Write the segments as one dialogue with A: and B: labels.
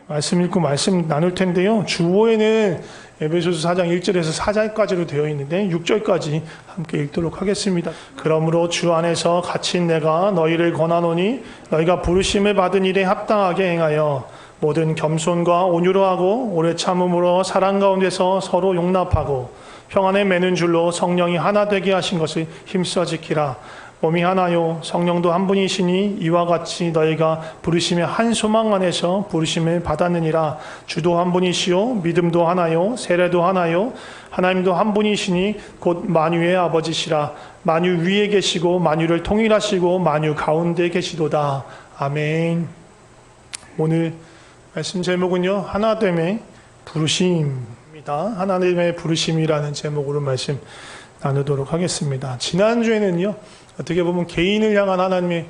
A: 말씀 읽고 말씀 나눌 텐데요. 주보에는 에베소서 4장 1절에서 4절까지로 되어 있는데 6절까지 함께 읽도록 하겠습니다. 그러므로 주 안에서 갇힌 내가 너희를 권하노니 너희가 부르심을 받은 일에 합당하게 행하여 모든 겸손과 온유로 하고 오래 참음으로 사랑 가운데서 서로 용납하고 평안에 매는 줄로 성령이 하나 되게 하신 것을 힘써 지키라. 몸이 하나요 성령도 한 분이시니 이와 같이 너희가 부르심의 한 소망 안에서 부르심을 받았느니라. 주도 한 분이시요 믿음도 하나요 세례도 하나요 하나님도 한 분이시니 곧 만유의 아버지시라. 만유 위에 계시고 만유를 통일하시고 만유 가운데 계시도다. 아멘. 오늘 말씀 제목은요 하나됨의 부르심입니다. 하나님의 부르심이라는 제목으로 말씀 나누도록 하겠습니다. 지난주에는요 어떻게 보면 개인을 향한 하나님의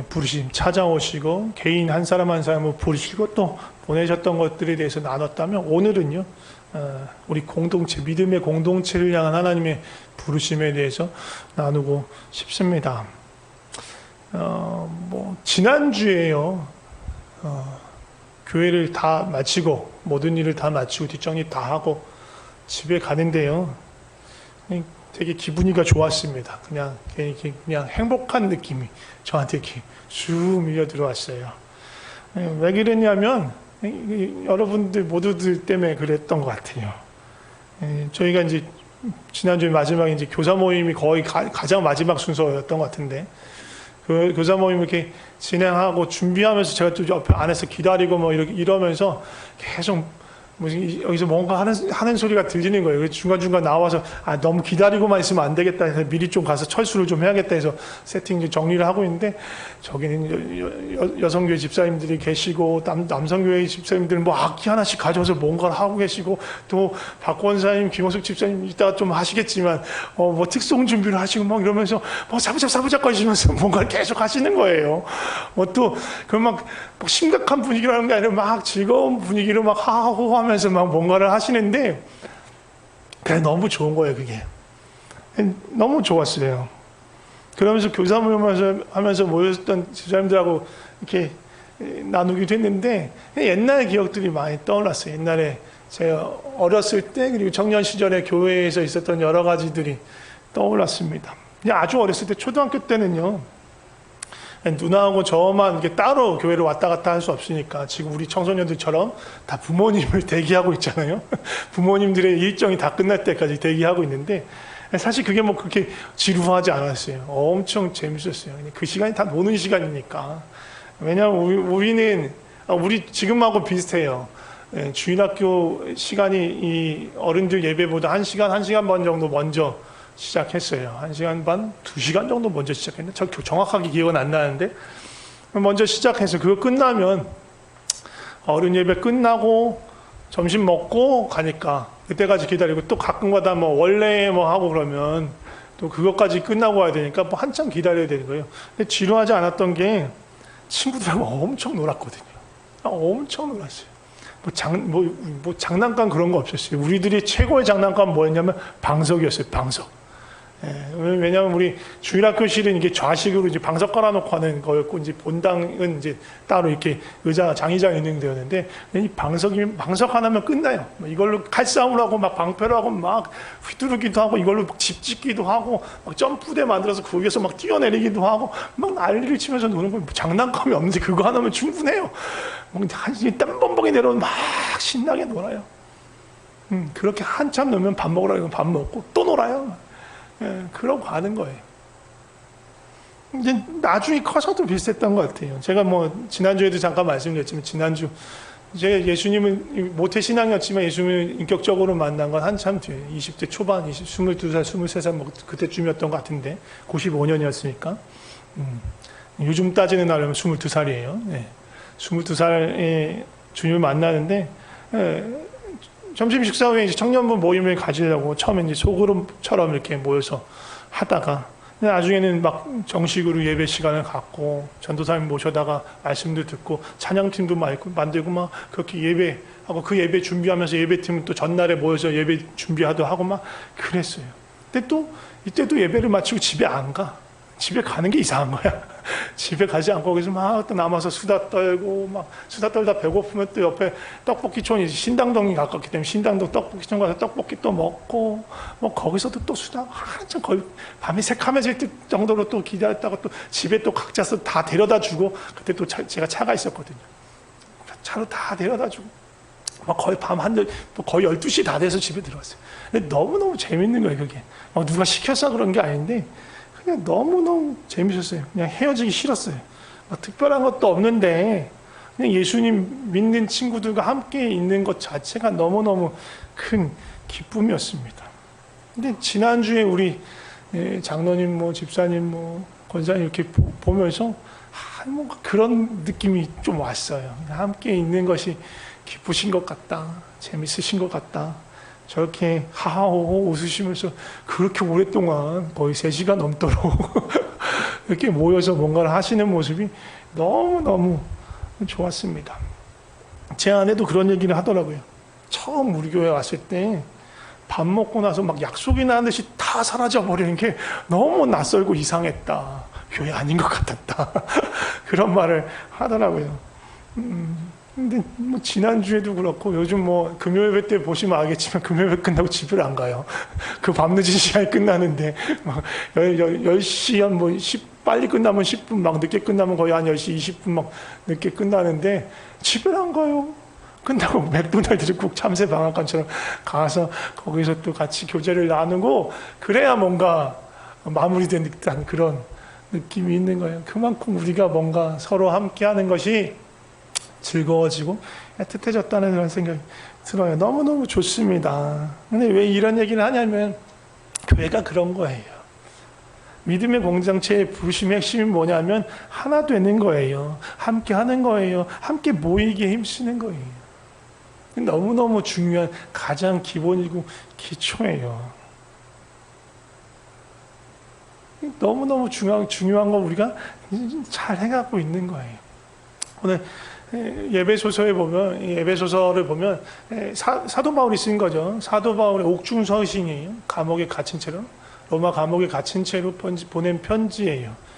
A: 부르심 찾아오시고 개인 한 사람 한 사람을 부르시고 또 보내셨던 것들에 대해서 나눴다면 오늘은요 우리 공동체 믿음의 공동체를 향한 하나님의 부르심에 대해서 나누고 싶습니다. 지난주에요 교회를 다 마치고 모든 일을 다 마치고 뒷정리 다 하고 집에 가는데요 되게 기분이가 좋았습니다. 그냥 행복한 느낌이 저한테 이렇게 쭉 밀려 들어왔어요. 왜 그랬냐면 여러분들 모두들 때문에 그랬던 것 같아요. 저희가 이제 지난주에 마지막에 이제 교사 모임이 거의 가장 마지막 순서였던 것 같은데 그 교사 모임 이렇게 진행하고 준비하면서 제가 또 옆에 안에서 기다리고 뭐 이러면서 계속 여기서 뭔가 하는 소리가 들리는 거예요. 중간중간 나와서 너무 기다리고만 있으면 안 되겠다 해서 미리 좀 가서 철수를 좀 해야겠다 해서 세팅 정리를 하고 있는데 저기는 여성교회 집사님들이 계시고 남성교회 집사님들은 뭐 악기 하나씩 가져와서 뭔가를 하고 계시고 또 박권사님, 김호숙 집사님 이따가 좀 하시겠지만 뭐 특송 준비를 하시고 막 이러면서 뭐 사부작 거리시면서 뭔가를 계속 하시는 거예요. 또 그런 막 심각한 분위기라는 게 아니라 막 즐거운 분위기로 막 하하호 하면서 막 뭔가를 하시는데 그래 너무 좋은 거예요. 그게 너무 좋았어요. 그러면서 교사 모임을 하면서 모였던 집사님들하고 이렇게 나누기도 했는데 옛날 기억들이 많이 떠올랐어요. 옛날에 제가 어렸을 때 그리고 청년 시절에 교회에서 있었던 여러 가지들이 떠올랐습니다. 아주 어렸을 때 초등학교 때는요 누나하고 저만 이렇게 따로 교회를 왔다 갔다 할 수 없으니까 지금 우리 청소년들처럼 다 부모님을 대기하고 있잖아요. 부모님들의 일정이 다 끝날 때까지 대기하고 있는데 사실 그게 뭐 그렇게 지루하지 않았어요. 엄청 재밌었어요. 그 시간이 다 노는 시간이니까. 왜냐하면 우리 지금하고 비슷해요. 주일학교 시간이 이 어른들 예배보다 1시간 반 정도 먼저 시작했어요. 1시간 반, 2시간 정도 먼저 시작했는데 저 정확하게 기억은 안 나는데 먼저 시작해서 그거 끝나면 어른 예배 끝나고 점심 먹고 가니까 그때까지 기다리고 또 가끔가다 뭐 원래 뭐 하고 그러면 또 그것까지 끝나고 와야 되니까 뭐 한참 기다려야 되는 거예요. 근데 지루하지 않았던 게 친구들하고 엄청 놀았거든요. 엄청 놀았어요. 뭐 장난감 그런 거 없었어요. 우리들이 최고의 장난감 뭐였냐면 방석이었어요. 방석. 왜냐하면 우리 주일학교실은 이게 좌식으로 이제 방석 깔아놓고 하는 거였고 이제 본당은 이제 따로 이렇게 의자 장의장 있는 데였는데 이 방석 하나면 끝나요. 이걸로 칼싸움을 하고 막 방패를 하고 막 휘두르기도 하고 이걸로 집 짓기도 하고 막 점프대 만들어서 거기에서 막 뛰어내리기도 하고 막 난리를 치면서 노는 거 장난감이 없는데 그거 하나면 충분해요. 땀범벅이 내려오면 막 신나게 놀아요. 그렇게 한참 놀면 밥 먹으라고 하면 밥 먹고 또 놀아요. 그러고 가는 거예요. 이제 나중에 커서도 비슷했던 것 같아요. 제가 뭐 지난주에도 잠깐 말씀드렸지만 지난주 제가 예수님은 모태신앙이었지만 예수님을 인격적으로 만난 건 한참 뒤에 20대 초반 22살 23살 뭐 그때쯤이었던 것 같은데 95년이었으니까 요즘 따지는 나라면 22살이에요. 22살에 주님을 만나는데 점심 식사 후에 이제 청년부 모임을 가지려고 처음에 이제 소그룹처럼 이렇게 모여서 하다가 나중에는 막 정식으로 예배 시간을 갖고 전도사님 모셔다가 말씀도 듣고 찬양팀도 만들고 막 그렇게 예배하고 그 예배 준비하면서 예배팀은 또 전날에 모여서 예배 준비하도 하고 막 그랬어요. 근데 또 이때도 예배를 마치고 집에 안 가. 집에 가는 게 이상한 거야. 집에 가지 않고 거기서 막 또 남아서 수다 떨고 막 수다 떨다 배고프면 또 옆에 떡볶이촌이 신당동이 가깝기 때문에 신당동 떡볶이촌 가서 떡볶이 또 먹고 뭐 거기서도 또 수다 한참 거의 밤이 새카매질 정도로 또 기다렸다가 또 집에 또 각자서 다 데려다 주고 그때 또 제가 차가 있었거든요. 차로 다 데려다 주고 막 거의 거의 12시 다 돼서 집에 들어왔어요. 근데 너무너무 재밌는 거예요, 그게. 막 누가 시켜서 그런 게 아닌데, 그냥 너무너무 재밌었어요. 그냥 헤어지기 싫었어요. 특별한 것도 없는데, 그냥 예수님 믿는 친구들과 함께 있는 것 자체가 너무너무 큰 기쁨이었습니다. 근데 지난주에 우리 장로님, 뭐 집사님, 뭐 권사님 이렇게 보면서, 뭔가 그런 느낌이 좀 왔어요. 함께 있는 것이 기쁘신 것 같다. 재밌으신 것 같다. 저렇게 하하호호 웃으시면서 그렇게 오랫동안 거의 3시간 넘도록 이렇게 모여서 뭔가를 하시는 모습이 너무너무 좋았습니다. 제 아내도 그런 얘기를 하더라고요. 처음 우리 교회 왔을 때 밥 먹고 나서 막 약속이나 하듯이 다 사라져 버리는 게 너무 낯설고 이상했다. 교회 아닌 것 같았다. 그런 말을 하더라고요. 근데 뭐 지난주에도 그렇고 요즘 뭐 금요일 예배 때 보시면 알겠지만 금요일 예배 끝나고 집을 안 가요. 그 밤늦은 시간에 끝나는데 막 10시 한 뭐 빨리 끝나면 10분 막 늦게 끝나면 거의 한 10시 20분 막 늦게 끝나는데 집을 안 가요. 끝나고 맥도날드를 꼭 참새 방앗간처럼 가서 거기서 또 같이 교제를 나누고 그래야 뭔가 마무리된 듯한 그런 느낌이 있는 거예요. 그만큼 우리가 뭔가 서로 함께 하는 것이 즐거워지고 애틋해졌다는 그런 생각이 들어요. 너무너무 좋습니다. 근데 왜 이런 얘기를 하냐면 교회가 그런 거예요. 믿음의 공동체의 부르심의 핵심이 뭐냐면 하나 되는 거예요. 함께 하는 거예요. 함께 모이기에 힘쓰는 거예요. 너무너무 중요한 가장 기본이고 기초예요. 너무너무 중요한 거 우리가 잘 해가고 있는 거예요. 오늘 예배소설을 보면 사도 바울이 쓴 거죠. 사도 바울의 옥중서신이에요. 감옥에 갇힌 채로 로마 감옥에 갇힌 채로 보낸 편지예요.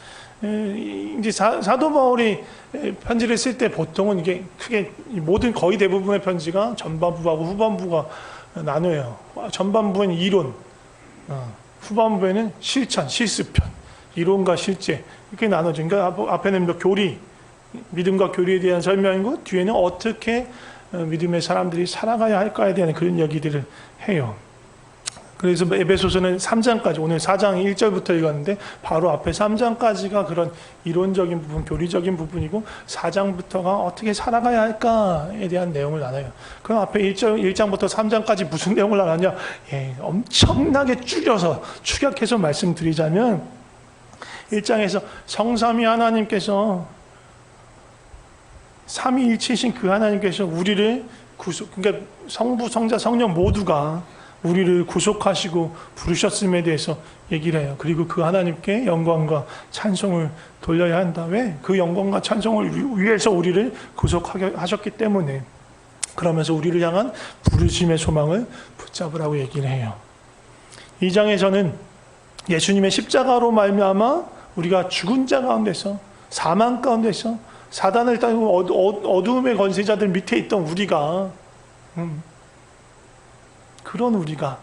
A: 이제 사도 바울이 편지를 쓸 때 보통은 이게 크게 거의 대부분의 편지가 전반부하고 후반부가 나눠요. 전반부는 이론, 후반부에는 실천, 실습편, 이론과 실제 이렇게 나눠져. 그러니까 앞에는 뭐 교리, 믿음과 교리에 대한 설명이고 뒤에는 어떻게 믿음의 사람들이 살아가야 할까에 대한 그런 얘기들을 해요. 그래서 에베소서는 3장까지 오늘 4장 1절부터 읽었는데 바로 앞에 3장까지가 그런 이론적인 부분, 교리적인 부분이고 4장부터가 어떻게 살아가야 할까에 대한 내용을 나눠요. 그럼 앞에 1장부터 3장까지 무슨 내용을 나눴냐? 엄청나게 줄여서 축약해서 말씀드리자면 1장에서 성삼위 하나님께서 삼위일체이신 그 하나님께서 우리를 그러니까 성부, 성자, 성령 모두가 우리를 구속하시고 부르셨음에 대해서 얘기를 해요. 그리고 그 하나님께 영광과 찬송을 돌려야 한다. 왜? 그 영광과 찬송을 위해서 우리를 구속하게 하셨기 때문에. 그러면서 우리를 향한 부르심의 소망을 붙잡으라고 얘기를 해요. 2장에서는 예수님의 십자가로 말미암아 우리가 죽은 자 가운데서 사망 가운데서 사단을 따르고 어두움의 권세자들 밑에 있던 우리가 그런 우리가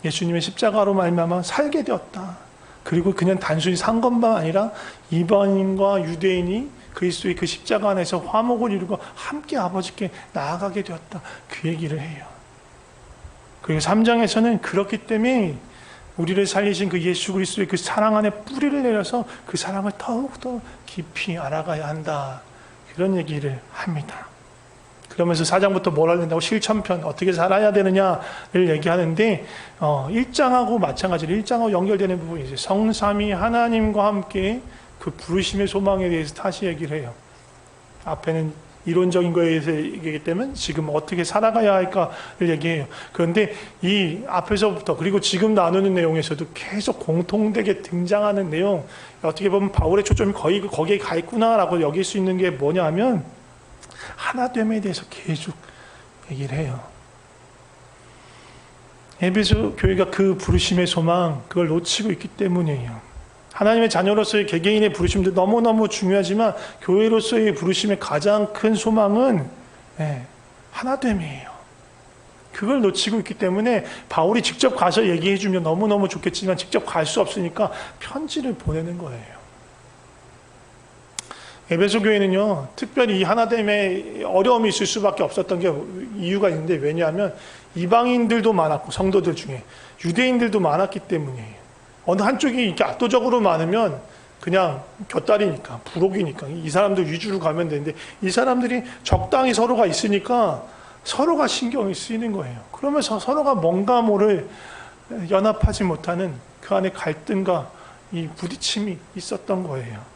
A: 예수님의 십자가로 말미암아 살게 되었다. 그리고 그냥 단순히 산 것만 아니라 이방인과 유대인이 그리스도의 그 십자가 안에서 화목을 이루고 함께 아버지께 나아가게 되었다. 그 얘기를 해요. 그리고 3장에서는 그렇기 때문에 우리를 살리신 그 예수 그리스도의 그 사랑 안에 뿌리를 내려서 그 사랑을 더욱더 깊이 알아가야 한다. 그런 얘기를 합니다. 그러면서 4장부터 뭘 해야 된다고 실천편 어떻게 살아야 되느냐를 얘기하는데 1장하고 마찬가지로 1장하고 연결되는 부분이 이제 성삼위 하나님과 함께 그 부르심의 소망에 대해서 다시 얘기를 해요. 앞에는 이론적인 거에 대해서 얘기하기 때문에 지금 어떻게 살아가야 할까를 얘기해요. 그런데 이 앞에서부터 그리고 지금 나누는 내용에서도 계속 공통되게 등장하는 내용, 어떻게 보면 바울의 초점이 거의 거기에 가 있구나라고 여길 수 있는 게 뭐냐 하면 하나됨에 대해서 계속 얘기를 해요. 에베소 교회가 그 부르심의 소망, 그걸 놓치고 있기 때문이에요. 하나님의 자녀로서의 개개인의 부르심도 너무너무 중요하지만 교회로서의 부르심의 가장 큰 소망은 하나됨이에요. 그걸 놓치고 있기 때문에 바울이 직접 가서 얘기해 주면 너무너무 좋겠지만 직접 갈 수 없으니까 편지를 보내는 거예요. 에베소 교회는요, 특별히 이 하나됨에 어려움이 있을 수밖에 없었던 게 이유가 있는데, 왜냐하면 이방인들도 많았고 성도들 중에 유대인들도 많았기 때문이에요. 어느 한쪽이 이렇게 압도적으로 많으면 그냥 곁다리니까, 부록이니까 이 사람들 위주로 가면 되는데, 이 사람들이 적당히 서로가 있으니까 서로가 신경이 쓰이는 거예요. 그러면서 서로가 뭔가 모를 연합하지 못하는 그 안에 갈등과 이 부딪힘이 있었던 거예요.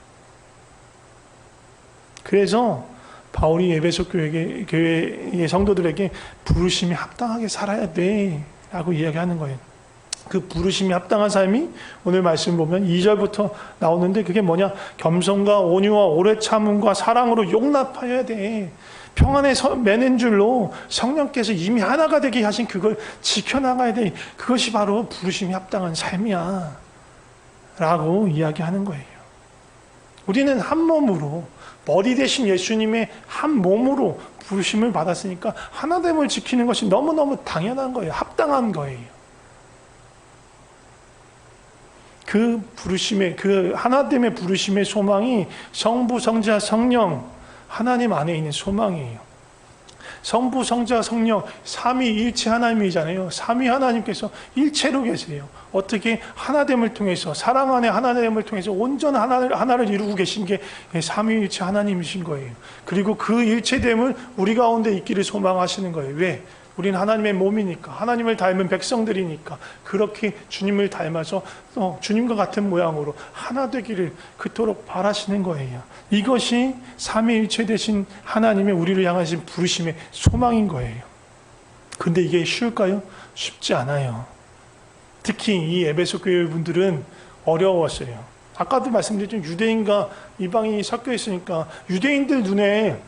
A: 그래서 바울이 에베소 교회의 성도들에게 부르심이 합당하게 살아야 돼 라고 이야기하는 거예요. 그 부르심이 합당한 삶이 오늘 말씀 보면 2절부터 나오는데, 그게 뭐냐? 겸손과 온유와 오래 참음과 사랑으로 용납하여야 돼. 평안에 매는 줄로 성령께서 이미 하나가 되게 하신 그걸 지켜나가야 돼. 그것이 바로 부르심이 합당한 삶이야 라고 이야기하는 거예요. 우리는 한 몸으로, 머리 대신 예수님의 한 몸으로 부르심을 받았으니까 하나됨을 지키는 것이 너무너무 당연한 거예요. 합당한 거예요. 그 부르심의, 그 하나됨의 부르심의 소망이 성부, 성자, 성령, 하나님 안에 있는 소망이에요. 성부, 성자, 성령, 삼위일체 하나님이잖아요. 삼위 하나님께서 일체로 계세요. 어떻게? 하나됨을 통해서, 사랑 안에 하나됨을 통해서 온전한 하나를 이루고 계신 게 삼위일체 하나님이신 거예요. 그리고 그 일체됨을 우리 가운데 있기를 소망하시는 거예요. 왜? 우리는 하나님의 몸이니까, 하나님을 닮은 백성들이니까 그렇게 주님을 닮아서 주님과 같은 모양으로 하나 되기를 그토록 바라시는 거예요. 이것이 삼위일체 되신 하나님의 우리를 향하신 부르심의 소망인 거예요. 근데 이게 쉬울까요? 쉽지 않아요. 특히 이 에베소 교회 분들은 어려웠어요. 아까도 말씀드렸지만 유대인과 이방인이 섞여 있으니까 유대인들 눈에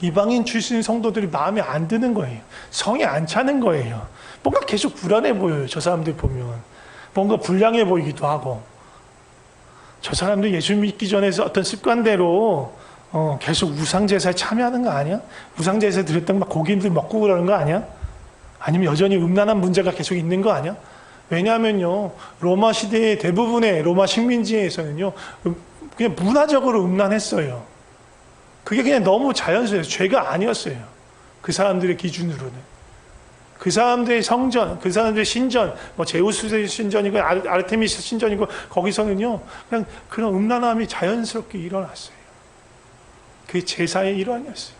A: 이방인 출신 성도들이 마음에 안 드는 거예요. 성에 안 차는 거예요. 뭔가 계속 불안해 보여요. 저 사람들 보면. 뭔가 불량해 보이기도 하고. 저 사람들 예수 믿기 전에 어떤 습관대로 계속 우상제사에 참여하는 거 아니야? 우상제사에 드렸던 막 고기들 먹고 그러는 거 아니야? 아니면 여전히 음란한 문제가 계속 있는 거 아니야? 왜냐하면요, 로마 시대의 대부분의 로마 식민지에서는요, 그냥 문화적으로 음란했어요. 그게 그냥 너무 자연스러워요. 죄가 아니었어요. 그 사람들의 기준으로는. 그 사람들의 성전, 그 사람들의 신전, 뭐 제우스 신전이고 아르테미스 신전이고, 거기서는요, 그냥 그런 음란함이 자연스럽게 일어났어요. 그게 제사의 일환이었어요.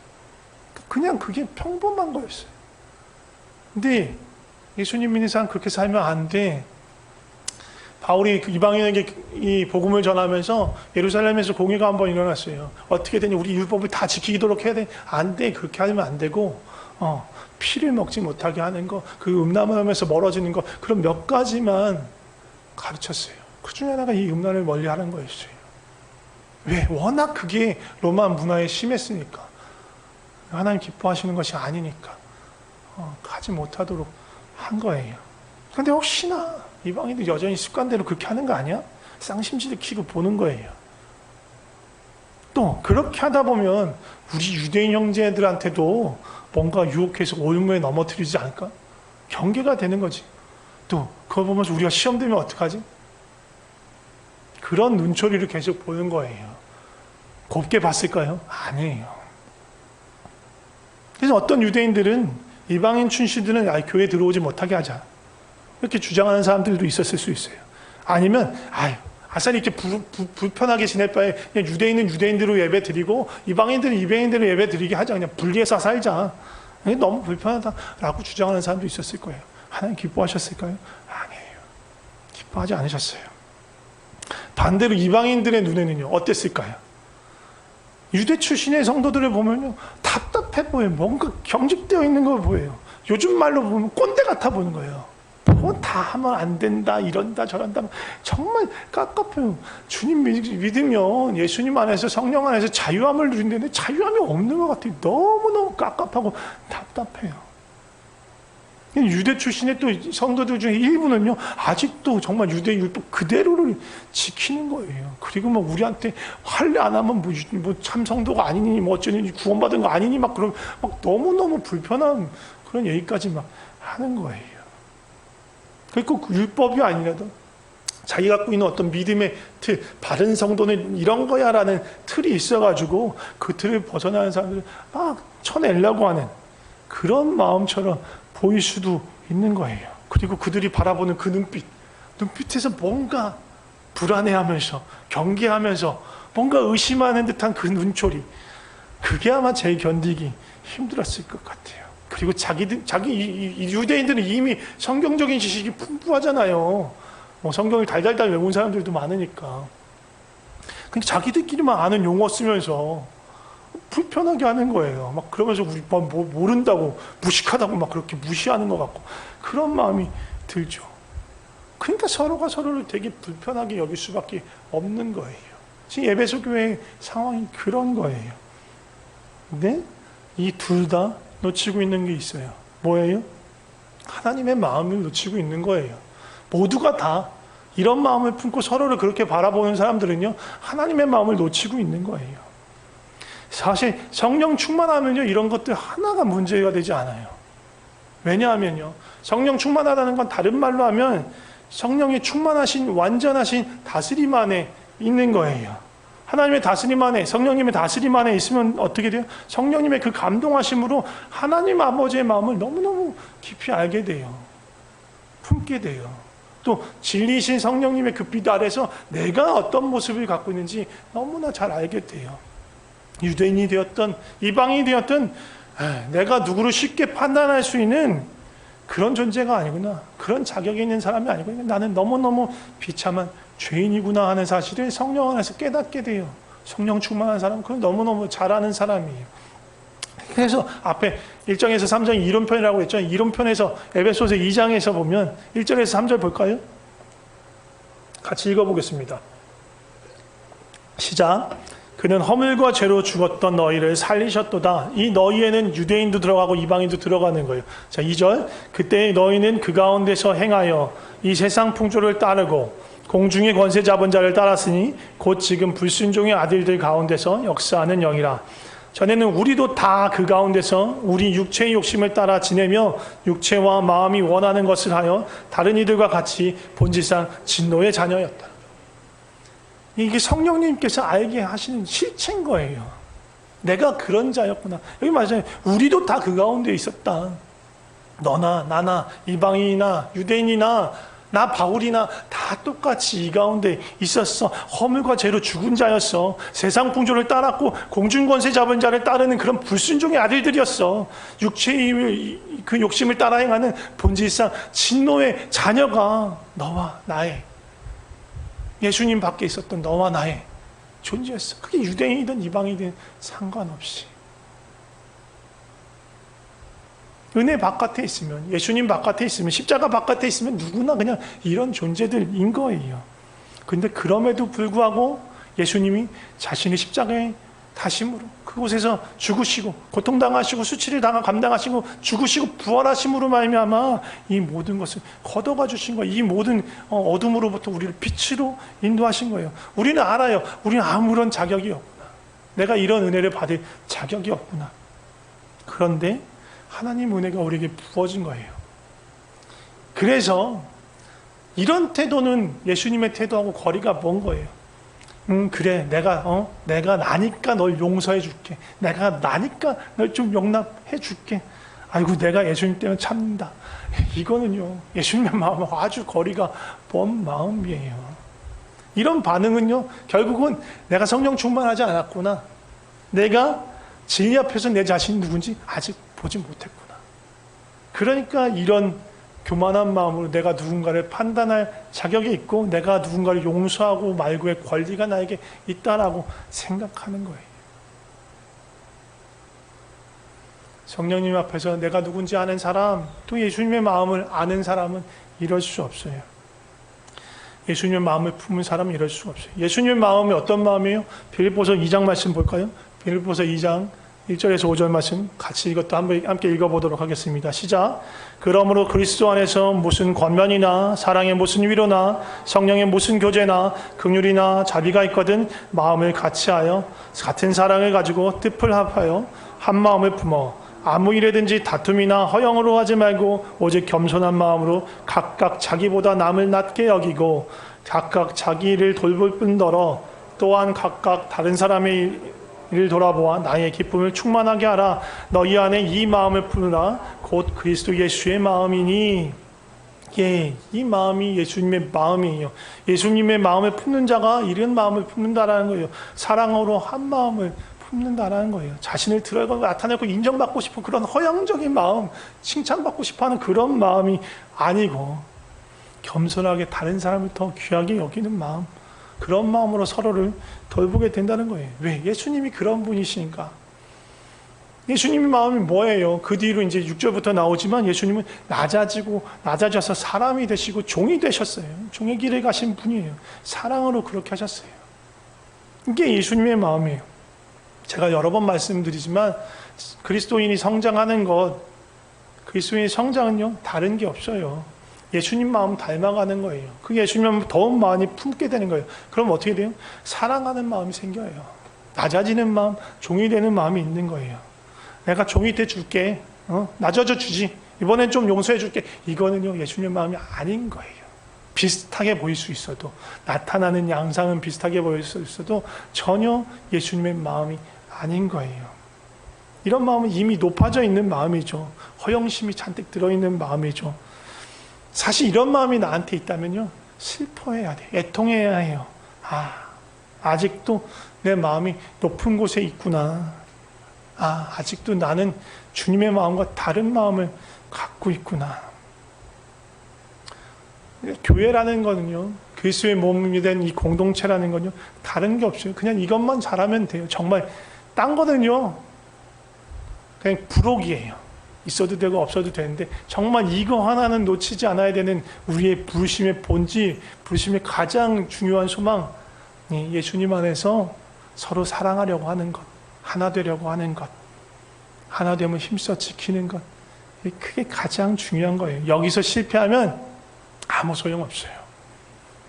A: 그냥 그게 평범한 거였어요. 근데 예수님 믿는 사람 그렇게 살면 안 돼. 바울이 이방인에게 이 복음을 전하면서 예루살렘에서 공의가 한번 일어났어요. 어떻게 되니? 우리 율법을 다 지키도록 해야 돼. 안 돼. 그렇게 하면 안 되고, 피를 먹지 못하게 하는 거, 그 음란을 하면서 멀어지는 거, 그런 몇 가지만 가르쳤어요. 그 중에 하나가 이 음란을 멀리 하는 거였어요. 왜? 워낙 그게 로마 문화에 심했으니까. 하나님 기뻐하시는 것이 아니니까. 하지 못하도록 한 거예요. 근데 혹시나 이방인들 여전히 습관대로 그렇게 하는 거 아니야? 쌍심지를 키고 보는 거예요. 또 그렇게 하다 보면 우리 유대인 형제들한테도 뭔가 유혹해서 올무에 넘어뜨리지 않을까? 경계가 되는 거지. 또 그거 보면서 우리가 시험 되면 어떡하지? 그런 눈초리를 계속 보는 거예요. 곱게 봤을까요? 아니에요. 그래서 어떤 유대인들은 이방인 춘씨들은 교회에 들어오지 못하게 하자, 이렇게 주장하는 사람들도 있었을 수 있어요. 아니면 아싸리 이렇게 불편하게 지낼 바에 그냥 유대인은 유대인대로 예배 드리고 이방인들은 이방인대로 예배 드리게 하자, 그냥 분리해서 살자, 너무 불편하다라고 주장하는 사람도 있었을 거예요. 하나님 기뻐하셨을까요? 아니에요. 기뻐하지 않으셨어요. 반대로 이방인들의 눈에는요, 어땠을까요? 유대 출신의 성도들을 보면요, 답답해 보여요. 뭔가 경직되어 있는 걸 보여요. 요즘 말로 보면 꼰대 같아 보이는 거예요. 뭐 다 하면 안 된다, 이런다, 저런다. 정말 깝깝해요. 주님 믿으면 예수님 안에서, 성령 안에서 자유함을 누린다는데 자유함이 없는 것 같아요. 너무너무 깝깝하고 답답해요. 유대 출신의 또 성도들 중에 일부는요, 아직도 정말 유대 율법 그대로를 지키는 거예요. 그리고 막 우리한테 할례 안 하면 뭐 참 성도가 아니니, 뭐 어쩌니, 구원받은 거 아니니, 막 그런, 막 너무너무 불편한 그런 얘기까지 막 하는 거예요. 그러니까 그 율법이 아니라도 자기 갖고 있는 어떤 믿음의 틀, 바른 성도는 이런 거야 라는 틀이 있어가지고 그 틀을 벗어나는 사람들을 막 쳐내려고 하는 그런 마음처럼 보일 수도 있는 거예요. 그리고 그들이 바라보는 그 눈빛에서 뭔가 불안해하면서 경계하면서 뭔가 의심하는 듯한 그 눈초리, 그게 아마 제일 견디기 힘들었을 것 같아요. 그리고 이 유대인들은 이미 성경적인 지식이 풍부하잖아요. 뭐 성경을 달달달 외운 사람들도 많으니까. 근데 자기들끼리만 아는 용어 쓰면서 불편하게 하는 거예요. 막 그러면서 우리 뭐 모른다고, 무식하다고 막 그렇게 무시하는 것 같고 그런 마음이 들죠. 그러니까 서로가 서로를 되게 불편하게 여길 수밖에 없는 거예요. 지금 에베소 교회의 상황이 그런 거예요. 근데 이 둘 다 놓치고 있는 게 있어요. 뭐예요? 하나님의 마음을 놓치고 있는 거예요. 모두가 다 이런 마음을 품고 서로를 그렇게 바라보는 사람들은요, 하나님의 마음을 놓치고 있는 거예요. 사실 성령 충만하면요, 이런 것들 하나가 문제가 되지 않아요. 왜냐하면요, 성령 충만하다는 건 다른 말로 하면 성령의 충만하신 완전하신 다스림 안에 있는 거예요. 하나님의 다스림 안에, 성령님의 다스림 안에 있으면 어떻게 돼요? 성령님의 그 감동하심으로 하나님 아버지의 마음을 너무너무 깊이 알게 돼요. 품게 돼요. 또 진리이신 성령님의 그 빛 아래서 내가 어떤 모습을 갖고 있는지 너무나 잘 알게 돼요. 유대인이 되었던 이방인이 되었던 내가 누구를 쉽게 판단할 수 있는 그런 존재가 아니구나, 그런 자격이 있는 사람이 아니구나, 나는 너무너무 비참한 죄인이구나 하는 사실을 성령 안에서 깨닫게 돼요. 성령 충만한 사람은 그걸 너무너무 잘 아는 사람이에요. 그래서 앞에 1장에서 3장이 이론편이라고 했죠. 이론편에서 에베소서 2장에서 보면 1절에서 3절 볼까요? 같이 읽어보겠습니다. 시작. 그는 허물과 죄로 죽었던 너희를 살리셨도다. 이 너희에는 유대인도 들어가고 이방인도 들어가는 거예요. 자, 2절. 그때 너희는 그 가운데서 행하여 이 세상 풍조를 따르고 공중의 권세 잡은 자를 따랐으니 곧 지금 불순종의 아들들 가운데서 역사하는 영이라. 전에는 우리도 다 그 가운데서 우리 육체의 욕심을 따라 지내며 육체와 마음이 원하는 것을 하여 다른 이들과 같이 본질상 진노의 자녀였다. 이게 성령님께서 알게 하시는 실체인 거예요. 내가 그런 자였구나. 여기 맞아요. 우리도 다 그 가운데 있었다. 너나 나나 이방인이나 유대인이나 나 바울이나 다 똑같이 이 가운데 있었어. 허물과 죄로 죽은 자였어. 세상 풍조를 따랐고 공중권세 잡은 자를 따르는 그런 불순종의 아들들이었어. 육체의 그 욕심을 따라 행하는 본질상 진노의 자녀가 너와 나의, 예수님 밖에 있었던 너와 나의 존재였어. 그게 유대인이든 이방인이든 상관없이. 은혜 바깥에 있으면, 예수님 바깥에 있으면, 십자가 바깥에 있으면 누구나 그냥 이런 존재들인 거예요. 근데 그럼에도 불구하고 예수님이 자신의 십자가의 다심으로 그곳에서 죽으시고 고통당하시고 수치를 감당하시고 죽으시고 부활하심으로 말미암아 이 모든 것을 걷어가 주신 거예요. 이 모든 어둠으로부터 우리를 빛으로 인도하신 거예요. 우리는 알아요. 우리는 아무런 자격이 없구나. 내가 이런 은혜를 받을 자격이 없구나. 그런데 하나님 은혜가 우리에게 부어진 거예요. 그래서 이런 태도는 예수님의 태도하고 거리가 먼 거예요. 그래, 내가 나니까 널 용서해 줄게. 내가 나니까 널 좀 용납해 줄게. 아이고, 내가 예수님 때문에 참는다. 이거는요, 예수님의 마음은 아주 거리가 먼 마음이에요. 이런 반응은요, 결국은 내가 성령 충만하지 않았구나. 내가 진리 앞에서 내 자신이 누군지 아직 보지 못했구나. 그러니까 이런 교만한 마음으로 내가 누군가를 판단할 자격이 있고 내가 누군가를 용서하고 말고의 권리가 나에게 있다라고 생각하는 거예요. 성령님 앞에서 내가 누군지 아는 사람, 또 예수님의 마음을 아는 사람은 이럴 수 없어요. 예수님의 마음을 품은 사람은 이럴 수가 없어요. 예수님의 마음이 어떤 마음이에요? 빌립보서 2장 말씀 볼까요? 빌립보서 2장 1절에서 5절 말씀 같이 이것도 함께 읽어보도록 하겠습니다. 시작. 그러므로 그리스도 안에서 무슨 권면이나 사랑의 무슨 위로나 성령의 무슨 교제나 긍휼이나 자비가 있거든 마음을 같이하여 같은 사랑을 가지고 뜻을 합하여 한 마음을 품어 아무 일에든지 다툼이나 허영으로 하지 말고 오직 겸손한 마음으로 각각 자기보다 남을 낮게 여기고 각각 자기 일을 돌볼 뿐더러 또한 각각 다른 사람의 이를 돌아보아 나의 기쁨을 충만하게 하라. 너희 안에 이 마음을 품으라. 곧 그리스도 예수의 마음이니. 예, 이 마음이 예수님의 마음이에요. 예수님의 마음을 품는 자가 이런 마음을 품는다라는 거예요. 사랑으로 한 마음을 품는다라는 거예요. 자신을 드러내고 나타내고 인정받고 싶은 그런 허영적인 마음, 칭찬받고 싶어하는 그런 마음이 아니고 겸손하게 다른 사람을 더 귀하게 여기는 마음, 그런 마음으로 서로를 돌보게 된다는 거예요. 왜? 예수님이 그런 분이시니까. 예수님의 마음이 뭐예요? 그 뒤로 이제 6절부터 나오지만 예수님은 낮아져서 사람이 되시고 종이 되셨어요. 종의 길을 가신 분이에요. 사랑으로 그렇게 하셨어요. 이게 예수님의 마음이에요. 제가 여러 번 말씀드리지만 그리스도인이 성장하는 그리스도인의 성장은요, 다른 게 없어요. 예수님 마음 닮아가는 거예요. 그 예수님 마음 더 많이 품게 되는 거예요. 그럼 어떻게 돼요? 사랑하는 마음이 생겨요. 낮아지는 마음, 종이 되는 마음이 있는 거예요. 내가 종이 돼 줄게. 낮아져 주지. 이번엔 좀 용서해 줄게. 이거는요, 예수님 마음이 아닌 거예요. 비슷하게 보일 수 있어도, 나타나는 양상은 비슷하게 보일 수 있어도 전혀 예수님의 마음이 아닌 거예요. 이런 마음은 이미 높아져 있는 마음이죠. 허영심이 잔뜩 들어있는 마음이죠. 사실 이런 마음이 나한테 있다면요, 슬퍼해야 돼. 애통해야 해요. 아직도 내 마음이 높은 곳에 있구나. 아직도 나는 주님의 마음과 다른 마음을 갖고 있구나. 교회라는 거는요, 그리스도의 몸이 된 이 공동체라는 건요, 다른 게 없어요. 그냥 이것만 잘하면 돼요. 정말 딴 거는요, 그냥 부록이에요. 있어도 되고 없어도 되는데 정말 이거 하나는 놓치지 않아야 되는 우리의 부르심의 본질, 부르심의 가장 중요한 소망, 예수님 안에서 서로 사랑하려고 하는 것, 하나 되려고 하는 것, 하나 되면 힘써 지키는 것, 그게 가장 중요한 거예요. 여기서 실패하면 아무 소용없어요.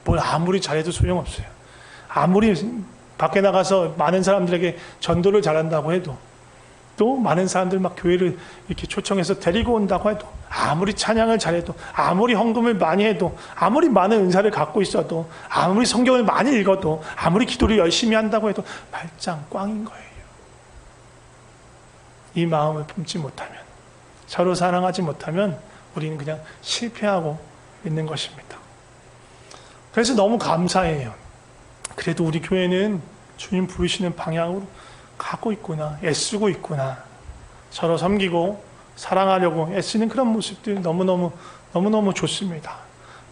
A: 뭘 아무리 잘해도 소용없어요. 아무리 밖에 나가서 많은 사람들에게 전도를 잘한다고 해도, 또 많은 사람들 막 교회를 이렇게 초청해서 데리고 온다고 해도, 아무리 찬양을 잘해도, 아무리 헌금을 많이 해도, 아무리 많은 은사를 갖고 있어도, 아무리 성경을 많이 읽어도, 아무리 기도를 열심히 한다고 해도 말짱 꽝인 거예요. 이 마음을 품지 못하면, 서로 사랑하지 못하면 우리는 그냥 실패하고 있는 것입니다. 그래서 너무 감사해요. 그래도 우리 교회는 주님 부르시는 방향으로 가고 있구나, 애쓰고 있구나. 서로 섬기고 사랑하려고 애쓰는 그런 모습들이 너무너무 좋습니다.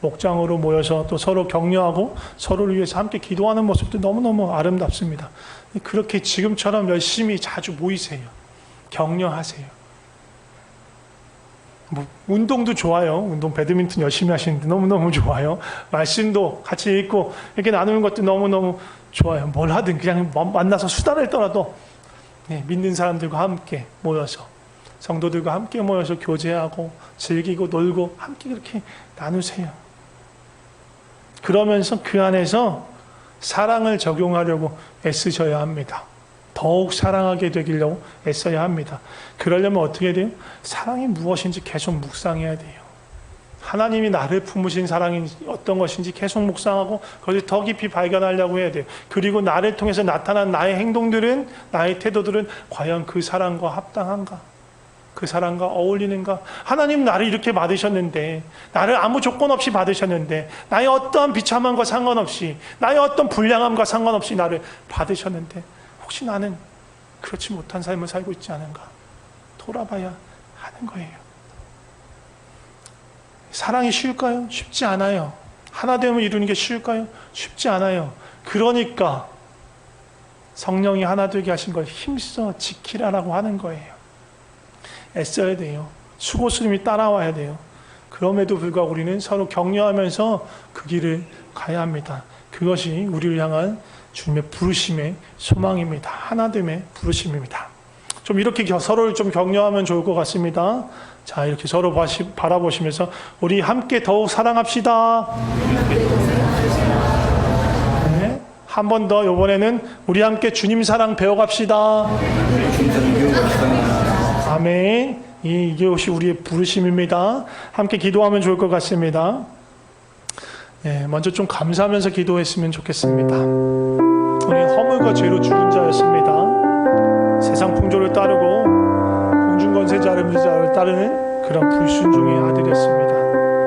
A: 목장으로 모여서 또 서로 격려하고 서로를 위해서 함께 기도하는 모습도 너무너무 아름답습니다. 그렇게 지금처럼 열심히 자주 모이세요. 격려하세요. 운동도 좋아요. 운동, 배드민턴 열심히 하시는데 너무너무 좋아요. 말씀도 같이 읽고 이렇게 나누는 것도 너무너무 좋아요. 뭘 하든 그냥 만나서 수다를 떨어도 믿는 사람들과 함께 모여서, 성도들과 함께 모여서 교제하고 즐기고 놀고 함께 그렇게 나누세요. 그러면서 그 안에서 사랑을 적용하려고 애쓰셔야 합니다. 더욱 사랑하게 되기려고 애써야 합니다. 그러려면 어떻게 돼요? 사랑이 무엇인지 계속 묵상해야 돼요. 하나님이 나를 품으신 사랑이 어떤 것인지 계속 묵상하고 그것을 더 깊이 발견하려고 해야 돼요. 그리고 나를 통해서 나타난 나의 행동들은, 나의 태도들은 과연 그 사랑과 합당한가? 그 사랑과 어울리는가? 하나님 나를 이렇게 받으셨는데, 나를 아무 조건 없이 받으셨는데, 나의 어떠한 비참함과 상관없이, 나의 어떤 불량함과 상관없이 나를 받으셨는데 혹시 나는 그렇지 못한 삶을 살고 있지 않은가? 돌아봐야 하는 거예요. 사랑이 쉬울까요? 쉽지 않아요. 하나 되면 이루는 게 쉬울까요? 쉽지 않아요. 그러니까 성령이 하나 되게 하신 걸 힘써 지키라라고 하는 거예요. 애써야 돼요. 수고스름이 따라와야 돼요. 그럼에도 불구하고 우리는 서로 격려하면서 그 길을 가야 합니다. 그것이 우리를 향한 주님의 부르심의 소망입니다. 하나됨의 부르심입니다. 좀 이렇게 서로를 좀 격려하면 좋을 것 같습니다. 자, 이렇게 서로 바라보시면서 우리 함께 더욱 사랑합시다. 네. 한 번 더 이번에는 우리 함께 주님 사랑 배워갑시다. 아멘. 이것이 우리의 부르심입니다. 함께 기도하면 좋을 것 같습니다. 네, 먼저 좀 감사하면서 기도했으면 좋겠습니다. 우리 허물과 죄로 죽은 자였습니다. 세상 풍조를 따르고 공중권세자를 따르는 그런 불순종의 아들이었습니다.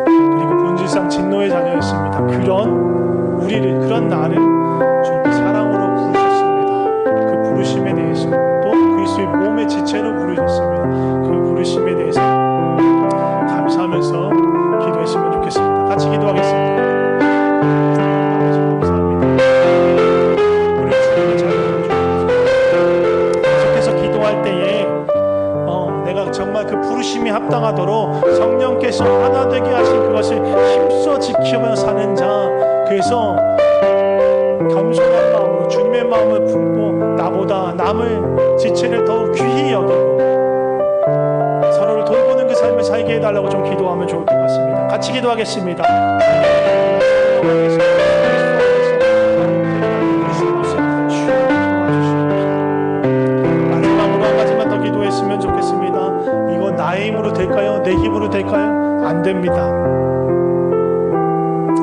A: 그리고 본질상 진노의 자녀였습니다. 그런 나를 주님의 사랑으로 부르셨습니다. 그 부르심에 대해서 또 그리스도의 몸의 지체로 부르셨습니다. 그 부르심에 대해서 감사하면서 기도했으면 좋겠습니다. 같이 기도하겠습니다. 아버지 감사합니다. 우리 주님의 자녀를 주셔서 계속해서 기도할 때에 내가 정말 그 부르심이 합당하도록 성령께서 하나 되게 하신 그것을 힘써 지키며 사는 자, 그래서 겸손한 마음으로 주님의 마음을 품고 나보다 남을 지체를 더욱 귀히 여기고 서로를 돌보는 그 삶을 살게 해달라고 좀 기도하면 좋을 것 같습니다. 같이 기도하겠습니다. 마지막으로 한 가지만 더 기도했으면 좋겠습니다. 이건 나의 힘으로 될까요? 내 힘으로 될까요? 안 됩니다.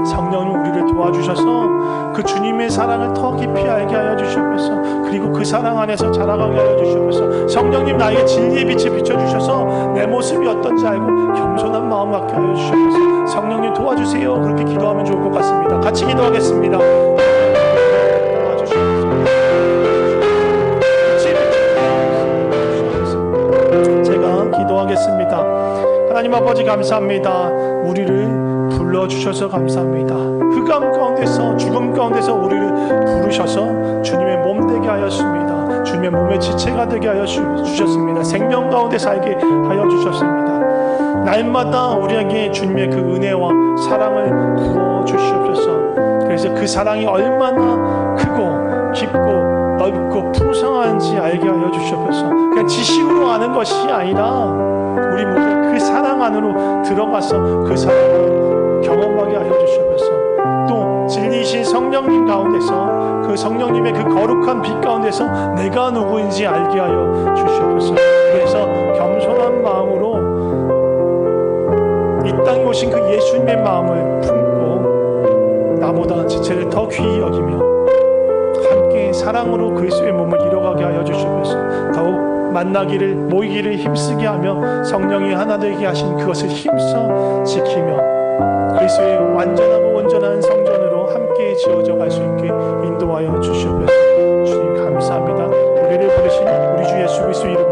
A: 성령님 우리를 도와주셔서 그 주님의 사랑을 더 깊이 알게 하여 주시옵소서. 그리고 그 사랑 안에서 자라가게 하여 주시옵소서. 성령님 나에게 진리의 빛을 비춰주셔서 내 모습이 어떤지 알고 겸손한 마음 갖게 하여 주시옵소서. 성령님 도와주세요. 그렇게 기도하면 좋을 것 같습니다. 같이 기도하겠습니다. 제가 기도하겠습니다. 하나님 아버지 감사합니다. 우리를 불러주셔서 감사합니다. 흑암 가운데서 죽음 가운데서 우리를 부르셔서 주님의 몸 되게 하였습니다. 주님의 몸의 지체가 되게 하여 주셨습니다. 생명 가운데 살게 하여 주셨습니다. 날마다 우리에게 주님의 그 은혜와 사랑을 부어주시옵소서. 그래서 그 사랑이 얼마나 크고 깊고 넓고 풍성한지 알게 하여 주시옵소서. 그냥 지식으로 아는 것이 아니라 우리 모두 그 사랑 안으로 들어가서 그 사랑을 경험하게 하여 주시옵소서. 또 진리이신 성령님 가운데서 그 성령님의 그 거룩한 빛 가운데서 내가 누구인지 알게 하여 주시옵소서. 그래서 겸손한 마음으로 이 땅에 오신 그 예수님의 마음을 품고 나보다 지체를 더 귀히 여기며 함께 사랑으로 그리스도의 몸을 이뤄가게 하여 주시옵소서. 더욱 만나기를 모이기를 힘쓰게 하며 성령이 하나 되게 하신 그것을 힘써 지키며 그리스도의 완전하고 온전한 성전으로 함께 지어져 갈 수 있게 인도하여 주시옵소서. 주님 감사합니다. 우리를 부르신 우리 주 예수 그리스도 이름